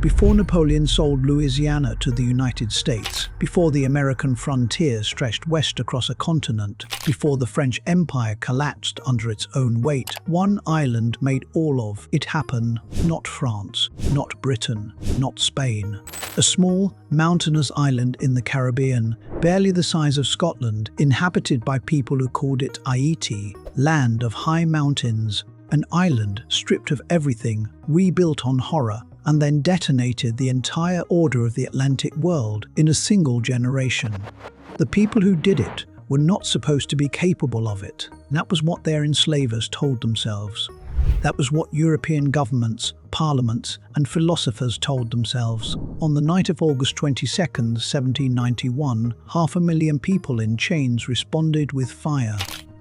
Before Napoleon sold Louisiana to the United States, before the American frontier stretched west across a continent, before the French Empire collapsed under its own weight, one island made all of it happen. Not France, not Britain, not Spain. A small, mountainous island in the Caribbean, barely the size of Scotland, inhabited by people who called it Haiti, land of high mountains. An island stripped of everything, rebuilt on horror, and then detonated the entire order of the Atlantic world in a single generation. The people who did it were not supposed to be capable of it. That was what their enslavers told themselves. That was what European governments, parliaments, and philosophers told themselves. On the night of August 22nd, 1791, 500,000 people in chains responded with fire.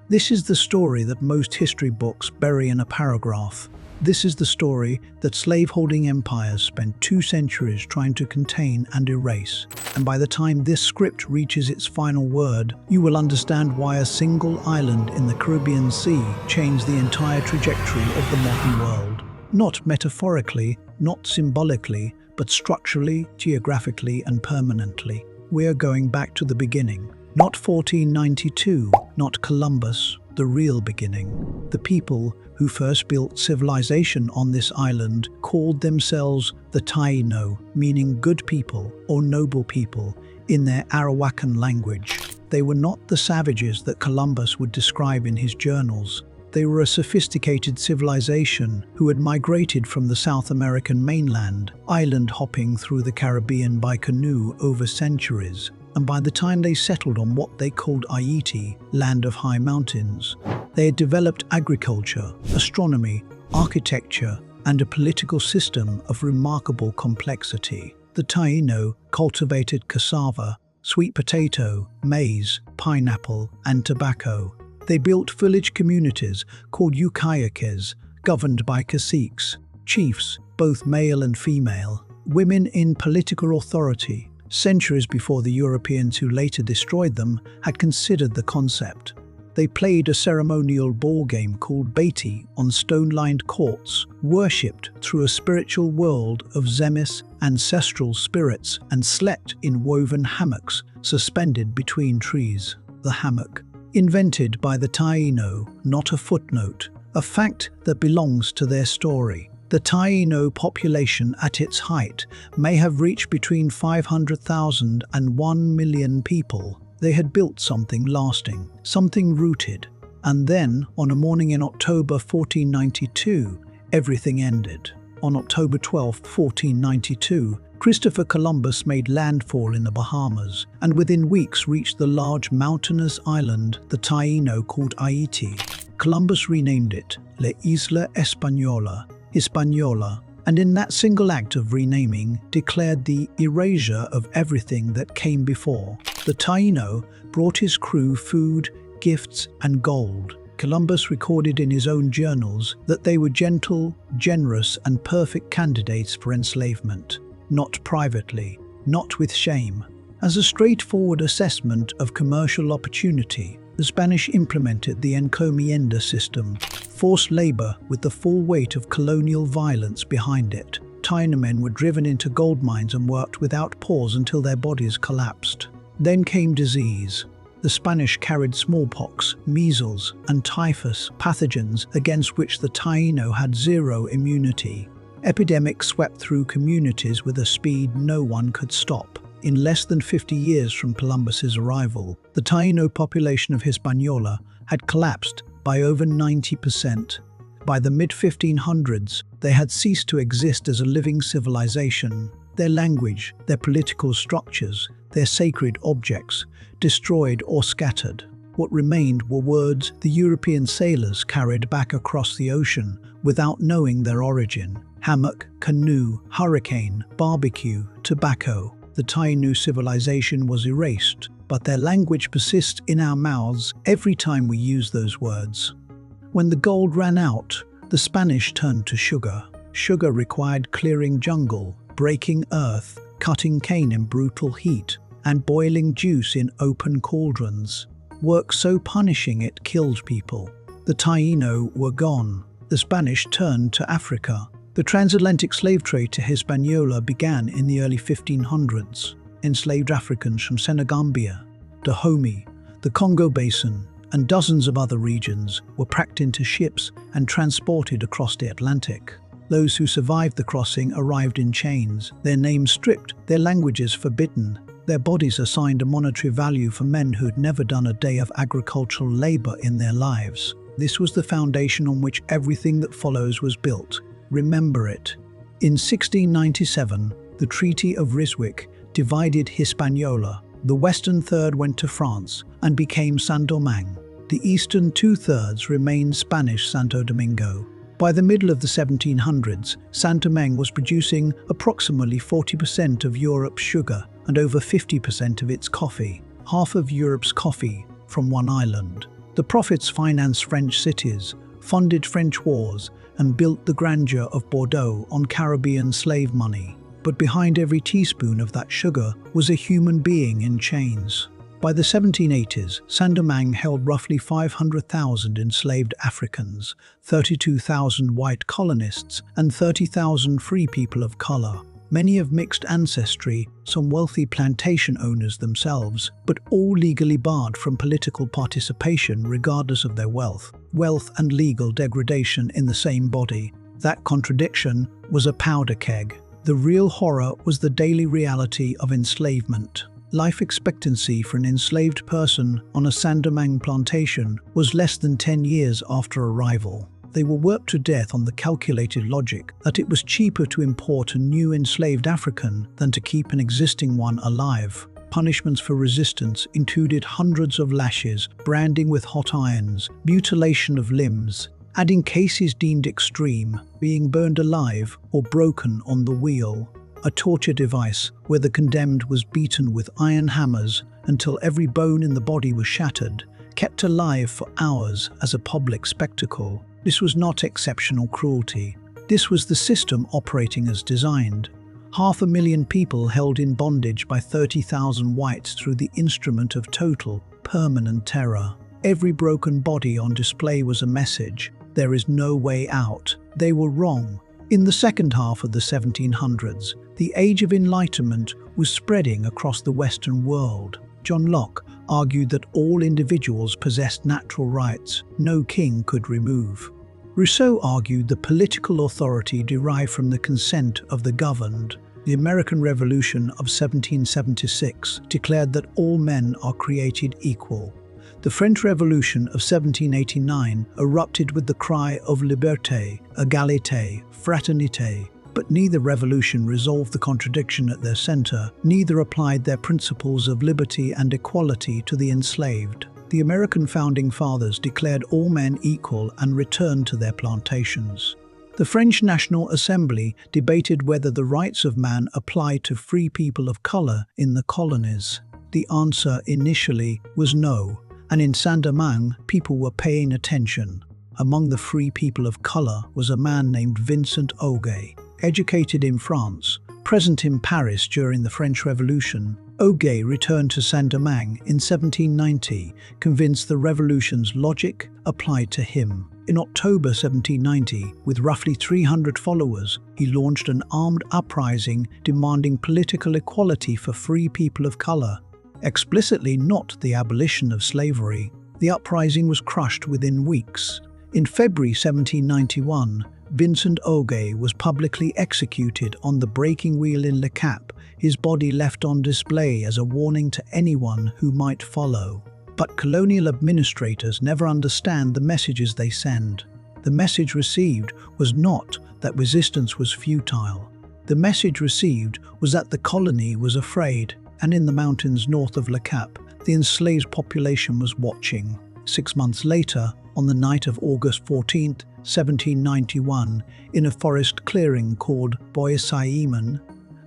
This is the story that most history books bury in a paragraph. This is the story that slave-holding empires spent 2 centuries trying to contain and erase. And by the time this script reaches its final word, you will understand why a single island in the Caribbean Sea changed the entire trajectory of the modern world. Not metaphorically, not symbolically, but structurally, geographically, and permanently. We are going back to the beginning. Not 1492, not Columbus, the real beginning. The people who first built civilization on this island called themselves the Taíno, meaning good people or noble people in their Arawakan language. They were not the savages that Columbus would describe in his journals. They were a sophisticated civilization who had migrated from the South American mainland, island hopping through the Caribbean by canoe over centuries. And by the time they settled on what they called Haiti, land of high mountains, they had developed agriculture, astronomy, architecture, and a political system of remarkable complexity. The Taíno cultivated cassava, sweet potato, maize, pineapple, and tobacco. They built village communities called ukayaques, governed by caciques, chiefs, both male and female, women in political authority. Centuries before the Europeans who later destroyed them had considered the concept. They played a ceremonial ball game called Beatty on stone-lined courts, worshipped through a spiritual world of Zemis, ancestral spirits, and slept in woven hammocks suspended between trees. The hammock, invented by the Taíno, not a footnote, a fact that belongs to their story. The Taíno population at its height may have reached between 500,000 and 1 million people. They had built something lasting, something rooted. And then, on a morning in October 1492, everything ended. On October 12, 1492, Christopher Columbus made landfall in the Bahamas and within weeks reached the large mountainous island the Taíno called Haiti. Columbus renamed it La Isla Española, Hispaniola, and in that single act of renaming declared the erasure of everything that came before. The Taíno brought his crew food, gifts, and gold. Columbus recorded in his own journals that they were gentle, generous, and perfect candidates for enslavement. Not privately, not with shame. As a straightforward assessment of commercial opportunity, the Spanish implemented the encomienda system, forced labor with the full weight of colonial violence behind it. Taíno men were driven into gold mines and worked without pause until their bodies collapsed. Then came disease. The Spanish carried smallpox, measles, and typhus, pathogens against which the Taíno had zero immunity. Epidemics swept through communities with a speed no one could stop. In less than 50 years from Columbus's arrival, the Taíno population of Hispaniola had collapsed by over 90%. By the mid-1500s, they had ceased to exist as a living civilization. Their language, their political structures, their sacred objects, destroyed or scattered. What remained were words the European sailors carried back across the ocean without knowing their origin. Hammock, canoe, hurricane, barbecue, tobacco. The Taíno civilization was erased, but their language persists in our mouths every time we use those words. When the gold ran out, the Spanish turned to sugar. Sugar required clearing jungle, breaking earth, cutting cane in brutal heat, and boiling juice in open cauldrons. Work so punishing it killed people. The Taíno were gone. The Spanish turned to Africa. The transatlantic slave trade to Hispaniola began in the early 1500s. Enslaved Africans from Senegambia, Dahomey, the Congo Basin, and dozens of other regions were packed into ships and transported across the Atlantic. Those who survived the crossing arrived in chains, their names stripped, their languages forbidden, their bodies assigned a monetary value for men who'd never done a day of agricultural labor in their lives. This was the foundation on which everything that follows was built. Remember it. In 1697, the Treaty of Ryswick divided Hispaniola. The western third went to France and became Saint-Domingue. The eastern two-thirds remained Spanish Santo Domingo. By the middle of the 1700s, Saint-Domingue was producing approximately 40% of Europe's sugar and over 50% of its coffee, half of Europe's coffee from one island. The profits financed French cities, funded French wars, and built the grandeur of Bordeaux on Caribbean slave money. But behind every teaspoon of that sugar was a human being in chains. By the 1780s, Saint-Domingue held roughly 500,000 enslaved Africans, 32,000 white colonists, and 30,000 free people of color. Many of mixed ancestry, some wealthy plantation owners themselves, but all legally barred from political participation regardless of their wealth. Wealth and legal degradation in the same body. That contradiction was a powder keg. The real horror was the daily reality of enslavement. Life expectancy for an enslaved person on a Saint-Domingue plantation was less than 10 years after arrival. They were worked to death on the calculated logic that it was cheaper to import a new enslaved African than to keep an existing one alive. Punishments for resistance included hundreds of lashes, branding with hot irons, mutilation of limbs, and in cases deemed extreme, being burned alive or broken on the wheel, a torture device where the condemned was beaten with iron hammers until every bone in the body was shattered, kept alive for hours as a public spectacle. This was not exceptional cruelty. This was the system operating as designed. 500,000 people held in bondage by 30,000 whites through the instrument of total, permanent terror. Every broken body on display was a message. There is no way out. They were wrong. In the second half of the 1700s, the Age of Enlightenment was spreading across the Western world. John Locke argued that all individuals possessed natural rights no king could remove. Rousseau argued the political authority derived from the consent of the governed. The American Revolution of 1776 declared that all men are created equal. The French Revolution of 1789 erupted with the cry of liberté, égalité, fraternité. But neither revolution resolved the contradiction at their center, neither applied their principles of liberty and equality to the enslaved. The American founding fathers declared all men equal and returned to their plantations. The French National Assembly debated whether the rights of man applied to free people of color in the colonies. The answer initially was no, and in Saint-Domingue, people were paying attention. Among the free people of color was a man named Vincent Augué. Educated in France, present in Paris during the French Revolution, Augué returned to Saint-Domingue in 1790, convinced the revolution's logic applied to him. In October 1790, with roughly 300 followers, he launched an armed uprising demanding political equality for free people of color, explicitly not the abolition of slavery. The uprising was crushed within weeks. In February 1791, Vincent Augué was publicly executed on the breaking wheel in Le Cap, his body left on display as a warning to anyone who might follow. But colonial administrators never understand the messages they send. The message received was not that resistance was futile. The message received was that the colony was afraid, and in the mountains north of Le Cap, the enslaved population was watching. 6 months later, on the night of August 14, 1791, in a forest clearing called Bois Caiman,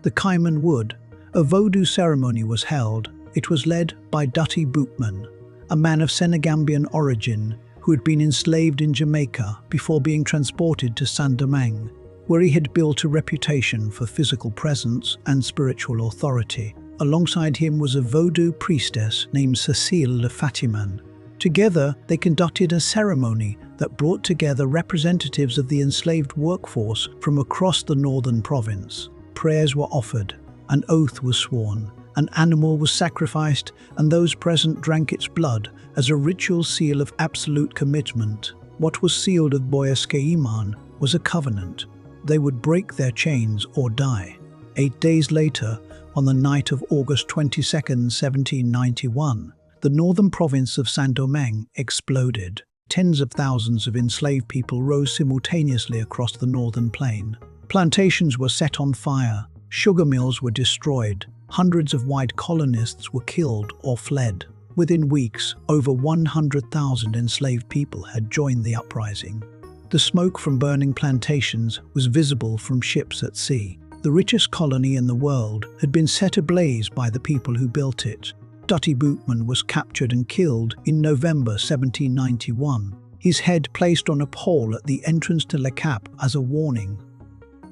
the Caiman Wood, a voodoo ceremony was held. It was led by Dutty Bootman, a man of Senegambian origin who had been enslaved in Jamaica before being transported to Saint-Domingue, where he had built a reputation for physical presence and spiritual authority. Alongside him was a voodoo priestess named Cécile Le Fatiman. Together, they conducted a ceremony that brought together representatives of the enslaved workforce from across the northern province. Prayers were offered, an oath was sworn, an animal was sacrificed, and those present drank its blood as a ritual seal of absolute commitment. What was sealed of Boyas Caiman was a covenant. They would break their chains or die. 8 days later, on the night of August 22, 1791, the northern province of Saint-Domingue exploded. Tens of thousands of enslaved people rose simultaneously across the northern plain. Plantations were set on fire, sugar mills were destroyed, hundreds of white colonists were killed or fled. Within weeks, over 100,000 enslaved people had joined the uprising. The smoke from burning plantations was visible from ships at sea. The richest colony in the world had been set ablaze by the people who built it. Dutty Bootman was captured and killed in November 1791, his head placed on a pole at the entrance to Le Cap as a warning.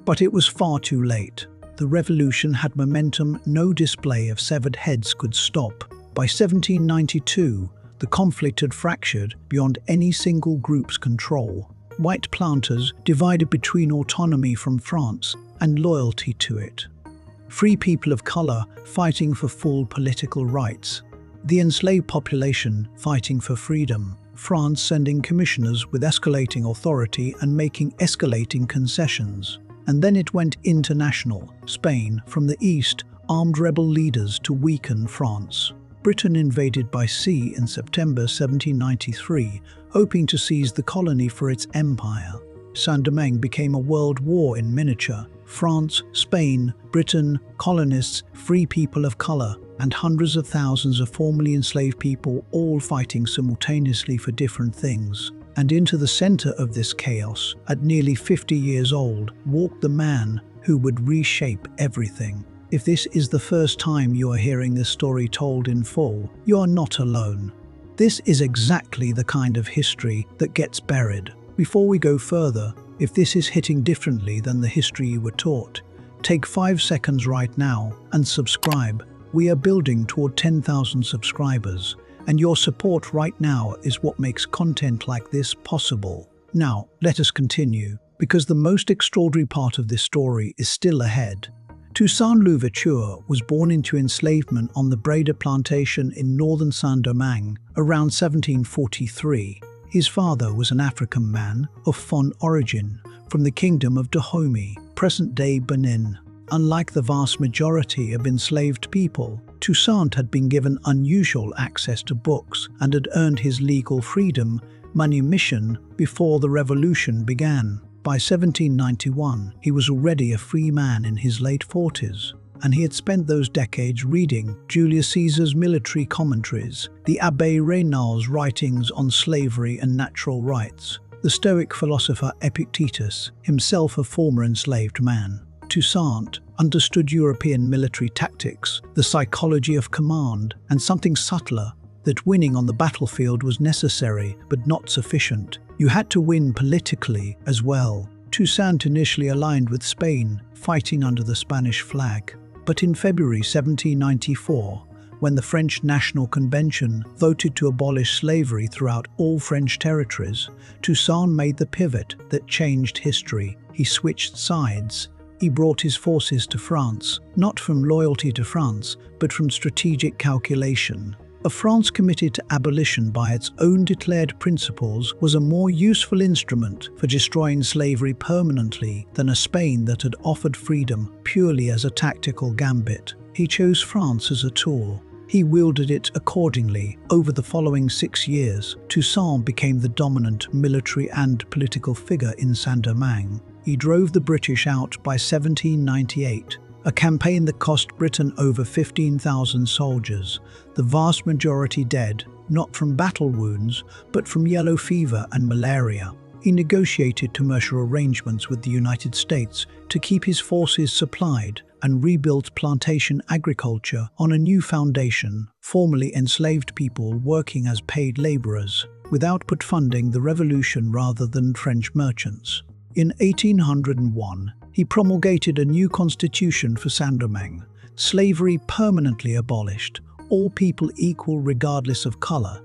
But it was far too late. The revolution had momentum no display of severed heads could stop. By 1792, the conflict had fractured beyond any single group's control. White planters divided between autonomy from France and loyalty to it. Free people of color fighting for full political rights. The enslaved population fighting for freedom. France sending commissioners with escalating authority and making escalating concessions. And then it went international. Spain, from the east, armed rebel leaders to weaken France. Britain invaded by sea in September 1793, hoping to seize the colony for its empire. Saint-Domingue became a world war in miniature. France, Spain, Britain, colonists, free people of color, and hundreds of thousands of formerly enslaved people all fighting simultaneously for different things. And into the center of this chaos, at nearly 50 years old, walked the man who would reshape everything. If this is the first time you are hearing this story told in full, you are not alone. This is exactly the kind of history that gets buried. Before we go further, if this is hitting differently than the history you were taught, take 5 seconds right now and subscribe. We are building toward 10,000 subscribers, and your support right now is what makes content like this possible. Now, let us continue, because the most extraordinary part of this story is still ahead. Toussaint Louverture was born into enslavement on the Breda plantation in northern Saint-Domingue around 1743. His father was an African man of Fon origin from the kingdom of Dahomey, present-day Benin. Unlike the vast majority of enslaved people, Toussaint had been given unusual access to books and had earned his legal freedom, manumission, before the revolution began. By 1791, he was already a free man in his late 40s, and he had spent those decades reading Julius Caesar's military commentaries, the Abbé Raynal's writings on slavery and natural rights, the Stoic philosopher Epictetus, himself a former enslaved man. Toussaint understood European military tactics, the psychology of command, and something subtler, that winning on the battlefield was necessary but not sufficient. You had to win politically as well. Toussaint initially aligned with Spain, fighting under the Spanish flag. But in February 1794, when the French National Convention voted to abolish slavery throughout all French territories, Toussaint made the pivot that changed history. He switched sides. He brought his forces to France, not from loyalty to France, but from strategic calculation. A France committed to abolition by its own declared principles was a more useful instrument for destroying slavery permanently than a Spain that had offered freedom purely as a tactical gambit. He chose France as a tool. He wielded it accordingly. Over the following 6 years, Toussaint became the dominant military and political figure in Saint-Domingue. He drove the British out by 1798. A campaign that cost Britain over 15,000 soldiers, the vast majority dead, not from battle wounds, but from yellow fever and malaria. He negotiated commercial arrangements with the United States to keep his forces supplied and rebuilt plantation agriculture on a new foundation, formerly enslaved people working as paid laborers, with output funding the revolution rather than French merchants. In 1801, he promulgated a new constitution for Saint-Domingue, slavery permanently abolished, all people equal regardless of color.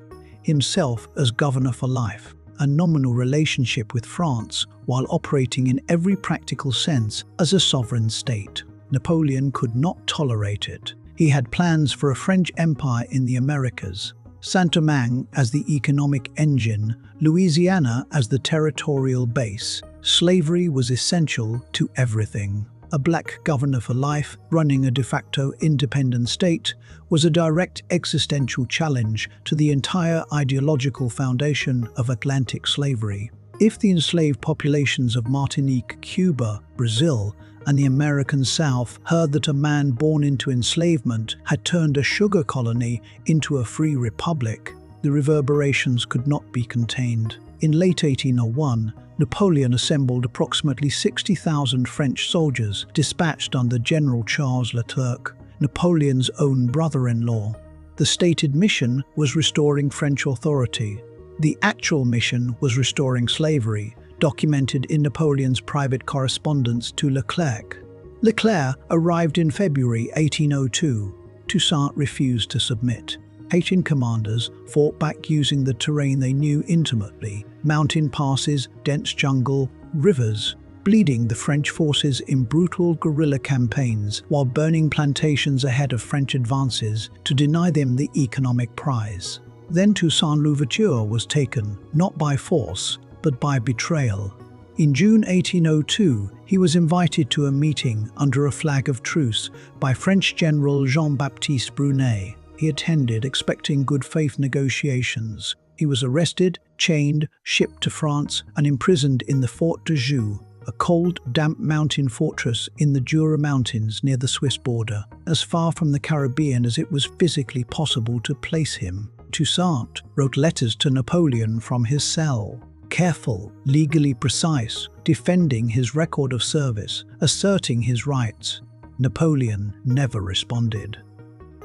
himself as governor for life, a nominal relationship with France while operating in every practical sense as a sovereign state. Napoleon could not tolerate it. He had plans for a French empire in the Americas, Saint-Domingue as the economic engine, Louisiana as the territorial base. Slavery was essential to everything. A black governor for life, running a de facto independent state, was a direct existential challenge to the entire ideological foundation of Atlantic slavery. If the enslaved populations of Martinique, Cuba, Brazil, and the American South heard that a man born into enslavement had turned a sugar colony into a free republic, the reverberations could not be contained. In late 1801, Napoleon assembled approximately 60,000 French soldiers dispatched under General Charles Leclerc, Napoleon's own brother-in-law. The stated mission was restoring French authority. The actual mission was restoring slavery, documented in Napoleon's private correspondence to Leclerc. Leclerc arrived in February 1802. Toussaint refused to submit. Haitian commanders fought back using the terrain they knew intimately: mountain passes, dense jungle, rivers, bleeding the French forces in brutal guerrilla campaigns while burning plantations ahead of French advances to deny them the economic prize. Then Toussaint Louverture was taken, not by force, but by betrayal. In June 1802, he was invited to a meeting under a flag of truce by French General Jean-Baptiste Brunet. He attended expecting good faith negotiations. He was arrested, chained, shipped to France, and imprisoned in the Fort de Joux, a cold, damp mountain fortress in the Jura Mountains near the Swiss border, as far from the Caribbean as it was physically possible to place him. Toussaint wrote letters to Napoleon from his cell, careful, legally precise, defending his record of service, asserting his rights. Napoleon never responded.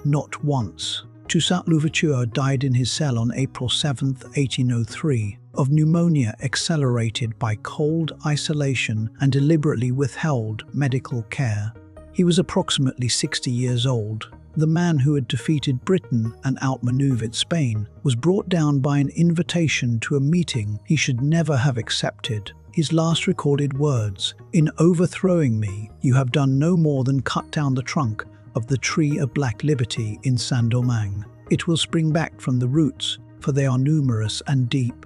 Not once. Toussaint Louverture died in his cell on April 7, 1803, of pneumonia accelerated by cold isolation and deliberately withheld medical care. He was approximately 60 years old. The man who had defeated Britain and outmaneuvered Spain was brought down by an invitation to a meeting he should never have accepted. His last recorded words, "In overthrowing me, you have done no more than cut down the trunk of the tree of black liberty in Saint-Domingue. It will spring back from the roots, for they are numerous and deep."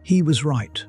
He was right.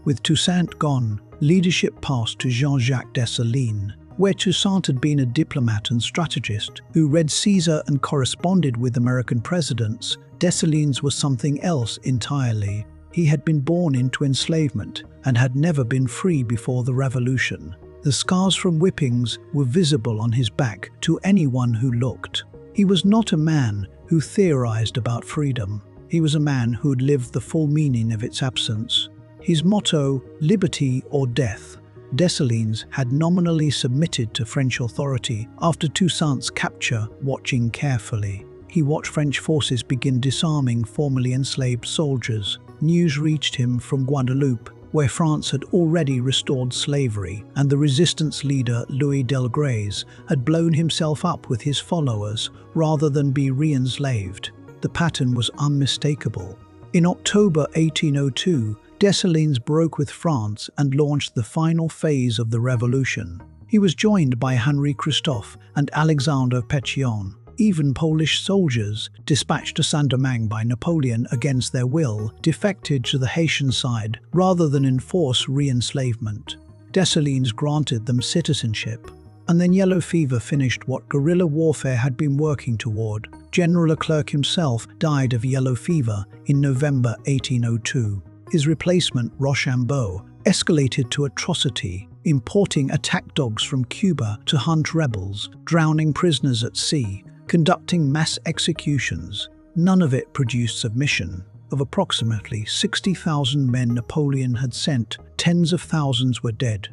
With Toussaint gone, leadership passed to Jean-Jacques Dessalines. Where Toussaint had been a diplomat and strategist who read Caesar and corresponded with American presidents, Dessalines was something else entirely. He had been born into enslavement and had never been free before the Revolution. The scars from whippings were visible on his back to anyone who looked. He was not a man who theorized about freedom. He was a man who had lived the full meaning of its absence. His motto, liberty or death. Dessalines had nominally submitted to French authority after Toussaint's capture, watching carefully. He watched French forces begin disarming formerly enslaved soldiers. News reached him from Guadeloupe, where France had already restored slavery, and the resistance leader Louis Delgrès had blown himself up with his followers rather than be re-enslaved. The pattern was unmistakable. In October 1802, Dessalines broke with France and launched the final phase of the revolution. He was joined by Henri Christophe and Alexander Pétion. Even Polish soldiers, dispatched to Saint-Domingue by Napoleon against their will, defected to the Haitian side rather than enforce re-enslavement. Dessalines granted them citizenship. And then yellow fever finished what guerrilla warfare had been working toward. General Leclerc himself died of yellow fever in November 1802. His replacement, Rochambeau, escalated to atrocity, importing attack dogs from Cuba to hunt rebels, drowning prisoners at sea, conducting mass executions. None of it produced submission. Of approximately 60,000 men Napoleon had sent, tens of thousands were dead.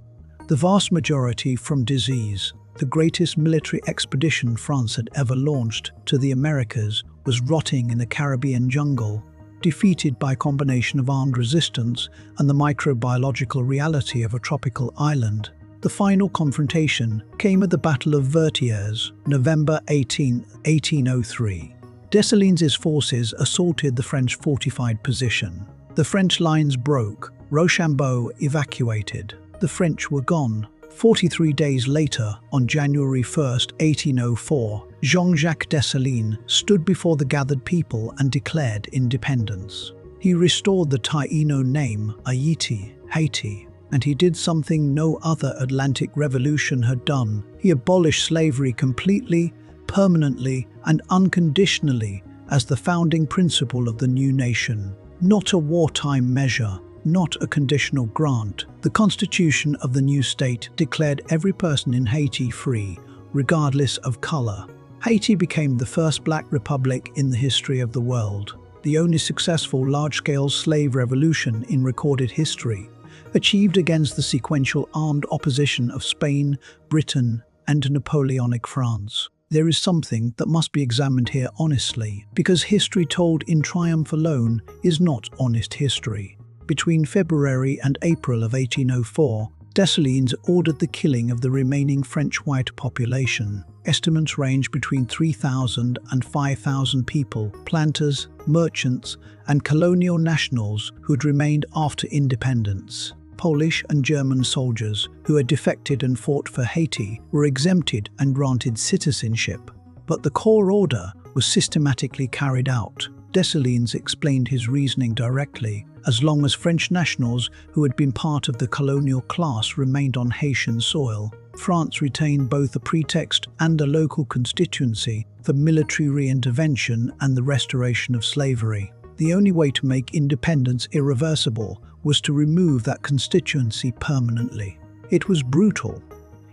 The vast majority from disease. The greatest military expedition France had ever launched to the Americas was rotting in the Caribbean jungle, defeated by a combination of armed resistance and the microbiological reality of a tropical island. The final confrontation came at the Battle of Vertières, November 18, 1803. Dessalines' forces assaulted the French fortified position. The French lines broke. Rochambeau evacuated. The French were gone. 43 days later, on January 1, 1804, Jean-Jacques Dessalines stood before the gathered people and declared independence. He restored the Taíno name Haiti, and he did something no other Atlantic revolution had done. He abolished slavery completely, permanently, and unconditionally as the founding principle of the new nation. Not a wartime measure, not a conditional grant. The constitution of the new state declared every person in Haiti free, regardless of color. Haiti became the first black republic in the history of the world, the only successful large-scale slave revolution in recorded history, achieved against the sequential armed opposition of Spain, Britain, and Napoleonic France. There is something that must be examined here honestly, because history told in triumph alone is not honest history. Between February and April of 1804, Dessalines ordered the killing of the remaining French white population. Estimates range between 3,000 and 5,000 people, planters, merchants, and colonial nationals who had remained after independence. Polish and German soldiers who had defected and fought for Haiti were exempted and granted citizenship. But the core order was systematically carried out. Dessalines explained his reasoning directly. As long as French nationals who had been part of the colonial class remained on Haitian soil, France retained both a pretext and a local constituency for military re-intervention and the restoration of slavery. The only way to make independence irreversible was to remove that constituency permanently. It was brutal.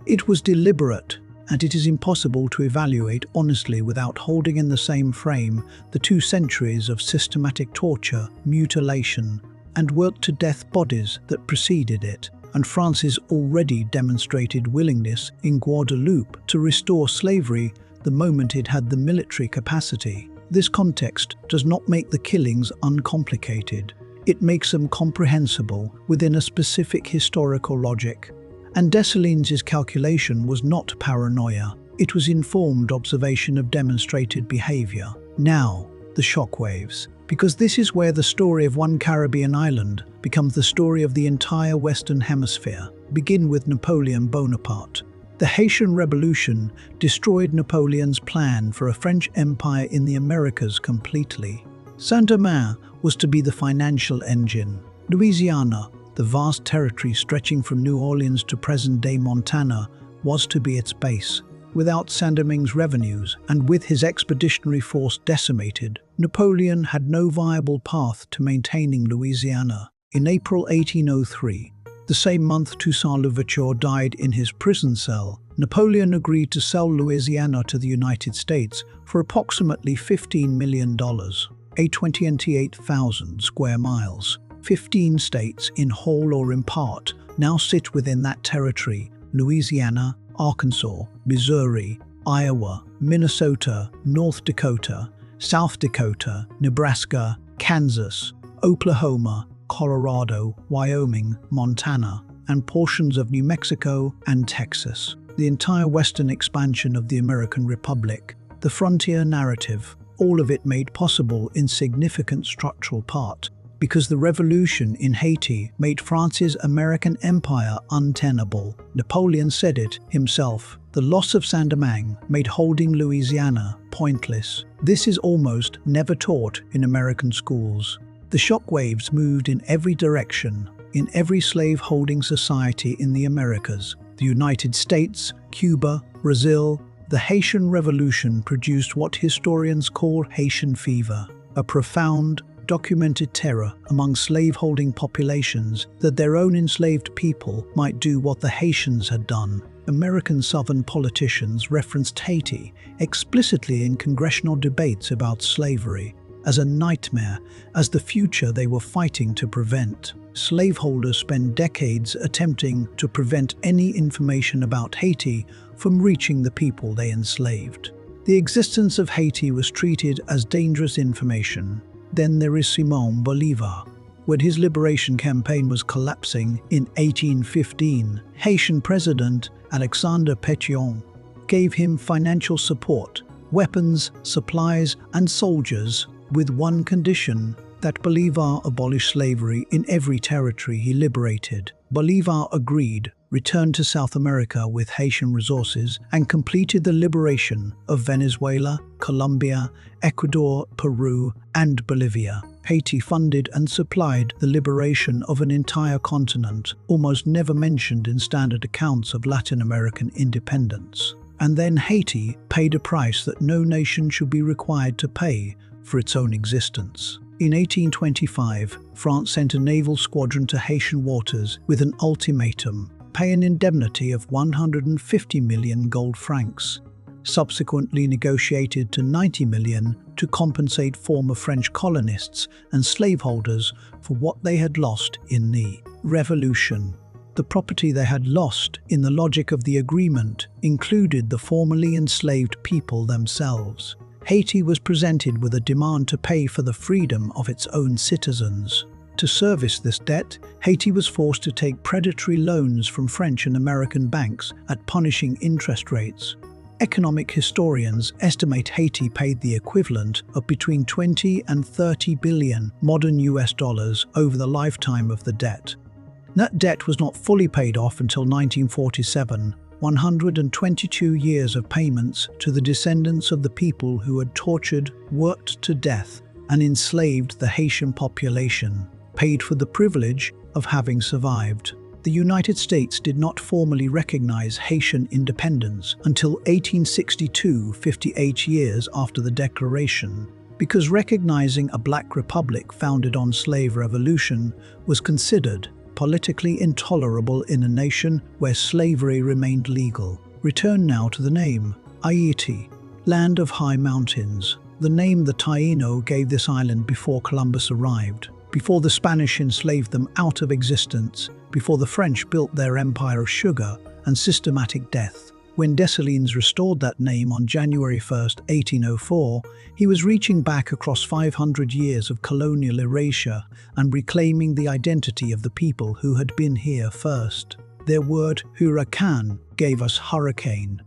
It was deliberate, and it is impossible to evaluate honestly without holding in the same frame the 2 centuries of systematic torture, mutilation, and worked-to-death bodies that preceded it, and France's already demonstrated willingness in Guadeloupe to restore slavery the moment it had the military capacity. This context does not make the killings uncomplicated. It makes them comprehensible within a specific historical logic. And Dessalines' calculation was not paranoia. It was informed observation of demonstrated behavior. Now, the shockwaves. Because this is where the story of one Caribbean island becomes the story of the entire Western Hemisphere. Begin with Napoleon Bonaparte. The Haitian Revolution destroyed Napoleon's plan for a French empire in the Americas completely. Saint-Domingue was to be the financial engine. Louisiana, the vast territory stretching from New Orleans to present-day Montana, was to be its base. Without Saint-Domingue's revenues, and with his expeditionary force decimated, Napoleon had no viable path to maintaining Louisiana. In April 1803, the same month Toussaint Louverture died in his prison cell, Napoleon agreed to sell Louisiana to the United States for approximately $15 million, 28,000 square miles. 15 states, in whole or in part, now sit within that territory: Louisiana, Arkansas, Missouri, Iowa, Minnesota, North Dakota, South Dakota, Nebraska, Kansas, Oklahoma, Colorado, Wyoming, Montana, and portions of New Mexico and Texas. The entire western expansion of the American Republic, the frontier narrative, all of it made possible in significant structural part because the revolution in Haiti made France's American empire untenable. Napoleon said it himself. The loss of Saint-Domingue made holding Louisiana pointless. This is almost never taught in American schools. The shockwaves moved in every direction, in every slave-holding society in the Americas. The United States, Cuba, Brazil. The Haitian Revolution produced what historians call Haitian fever, a profound, documented terror among slave-holding populations that their own enslaved people might do what the Haitians had done. American Southern politicians referenced Haiti explicitly in congressional debates about slavery as a nightmare, as the future they were fighting to prevent. Slaveholders spent decades attempting to prevent any information about Haiti from reaching the people they enslaved. The existence of Haiti was treated as dangerous information. Then there is Simón Bolívar. When his liberation campaign was collapsing in 1815, Haitian President Alexandre Pétion gave him financial support weapons, supplies, and soldiers, with one condition: that Bolivar abolish slavery in every territory he liberated. Bolivar agreed, returned to South America with Haitian resources, and completed the liberation of Venezuela, Colombia, Ecuador, Peru, and Bolivia. Haiti funded and supplied the liberation of an entire continent, almost never mentioned in standard accounts of Latin American independence. And then Haiti paid a price that no nation should be required to pay for its own existence. In 1825, France sent a naval squadron to Haitian waters with an ultimatum: pay an indemnity of 150 million gold francs, subsequently negotiated to 90 million to compensate former French colonists and slaveholders for what they had lost in the Revolution. The property they had lost, in the logic of the agreement, included the formerly enslaved people themselves. Haiti was presented with a demand to pay for the freedom of its own citizens. To service this debt, Haiti was forced to take predatory loans from French and American banks at punishing interest rates. Economic historians estimate Haiti paid the equivalent of between 20 and 30 billion modern US dollars over the lifetime of the debt. That debt was not fully paid off until 1947, 122 years of payments to the descendants of the people who had tortured, worked to death, and enslaved the Haitian population, paid for the privilege of having survived. The United States did not formally recognize Haitian independence until 1862, 58 years after the Declaration, because recognizing a black republic founded on slave revolution was considered politically intolerable in a nation where slavery remained legal. Return now to the name, Haiti, land of high mountains. The name the Taíno gave this island before Columbus arrived, before the Spanish enslaved them out of existence, before the French built their empire of sugar and systematic death. When Dessalines restored that name on January 1, 1804, he was reaching back across 500 years of colonial erasure and reclaiming the identity of the people who had been here first. Their word huracan gave us hurricane.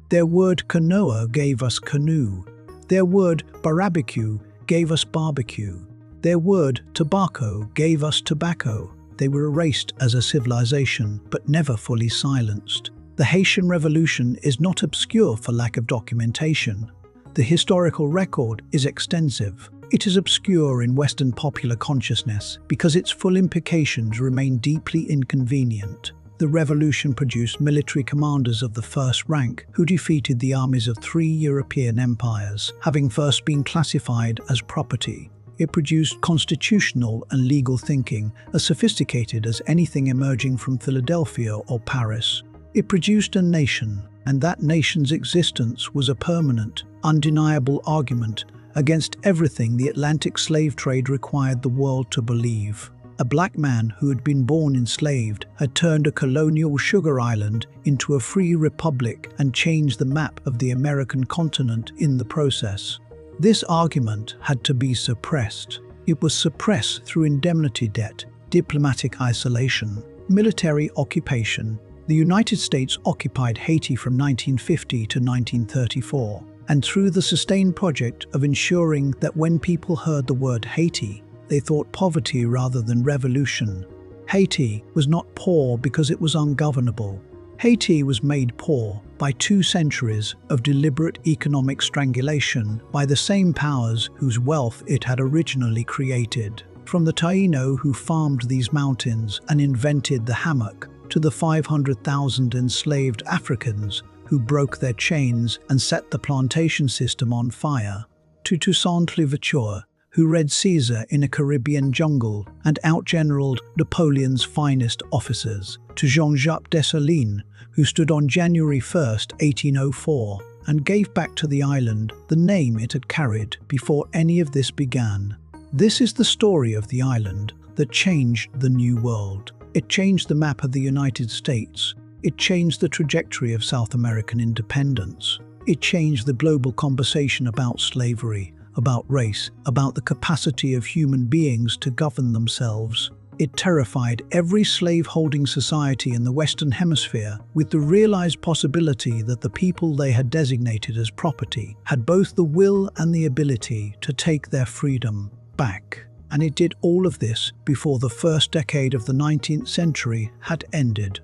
Their word canoa gave us canoe. Their word barbecue gave us barbecue. Their word tobacco gave us tobacco. They were erased as a civilization, but never fully silenced. The Haitian Revolution is not obscure for lack of documentation. The historical record is extensive. It is obscure in Western popular consciousness because its full implications remain deeply inconvenient. The revolution produced military commanders of the first rank who defeated the armies of 3 European empires, having first been classified as property. It produced constitutional and legal thinking as sophisticated as anything emerging from Philadelphia or Paris. It produced a nation, and that nation's existence was a permanent, undeniable argument against everything the Atlantic slave trade required the world to believe. A black man who had been born enslaved had turned a colonial sugar island into a free republic and changed the map of the American continent in the process. This argument had to be suppressed. It was suppressed through indemnity debt, diplomatic isolation, military occupation. The United States occupied Haiti from 1950 to 1934, and through the sustained project of ensuring that when people heard the word Haiti, they thought poverty rather than revolution. Haiti was not poor because it was ungovernable. Haiti was made poor by 2 centuries of deliberate economic strangulation by the same powers whose wealth it had originally created. From the Taíno who farmed these mountains and invented the hammock, to the 500,000 enslaved Africans who broke their chains and set the plantation system on fire, to Toussaint Louverture, who read Caesar in a Caribbean jungle and outgeneraled Napoleon's finest officers, to Jean-Jacques Dessalines, who stood on January 1, 1804, and gave back to the island the name it had carried before any of this began. This is the story of the island that changed the New World. It changed the map of the United States. It changed the trajectory of South American independence. It changed the global conversation about slavery, about race, about the capacity of human beings to govern themselves. It terrified every slave-holding society in the Western Hemisphere with the realized possibility that the people they had designated as property had both the will and the ability to take their freedom back. And it did all of this before the first decade of the 19th century had ended.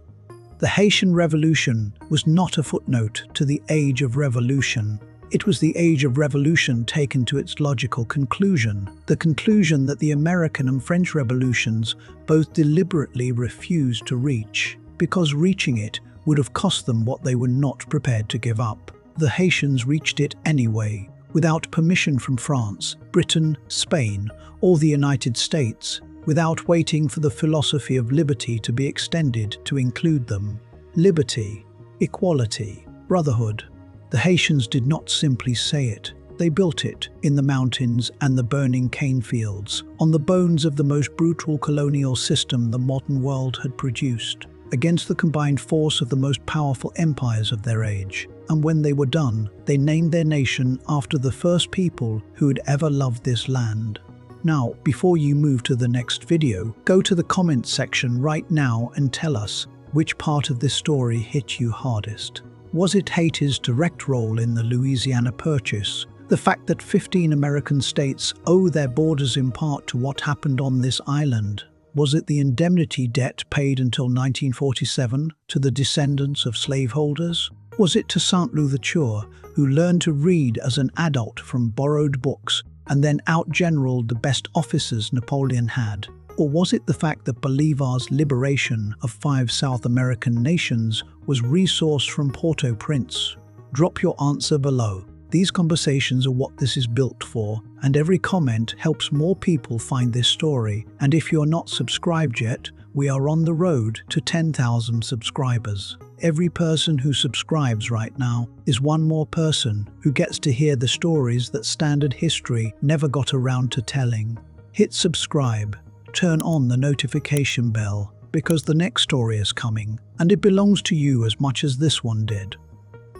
The Haitian Revolution was not a footnote to the Age of Revolution. It was the Age of Revolution taken to its logical conclusion, the conclusion that the American and French revolutions both deliberately refused to reach, because reaching it would have cost them what they were not prepared to give up. The Haitians reached it anyway, without permission from France, Britain, Spain, or the United States, without waiting for the philosophy of liberty to be extended to include them. Liberty, equality, brotherhood. The Haitians did not simply say it. They built it in the mountains and the burning cane fields, on the bones of the most brutal colonial system the modern world had produced, against the combined force of the most powerful empires of their age. And when they were done, they named their nation after the first people who had ever loved this land. Now, before you move to the next video, go to the comments section right now and tell us which part of this story hit you hardest. Was it Haiti's direct role in the Louisiana Purchase? The fact that 15 American states owe their borders in part to what happened on this island? Was it the indemnity debt paid until 1947 to the descendants of slaveholders? Was it Toussaint Louverture, who learned to read as an adult from borrowed books and then outgeneraled the best officers Napoleon had? Or was it the fact that Bolivar's liberation of 5 South American nations was resourced from Port-au-Prince? Drop your answer below. These conversations are what this is built for, and every comment helps more people find this story. And if you're not subscribed yet, we are on the road to 10,000 subscribers. Every person who subscribes right now is one more person who gets to hear the stories that standard history never got around to telling. Hit subscribe. Turn on the notification bell, because the next story is coming, and it belongs to you as much as this one did.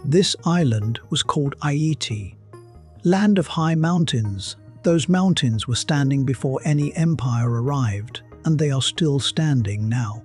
This island was called Haiti, land of high mountains. Those mountains were standing before any empire arrived, and they are still standing now.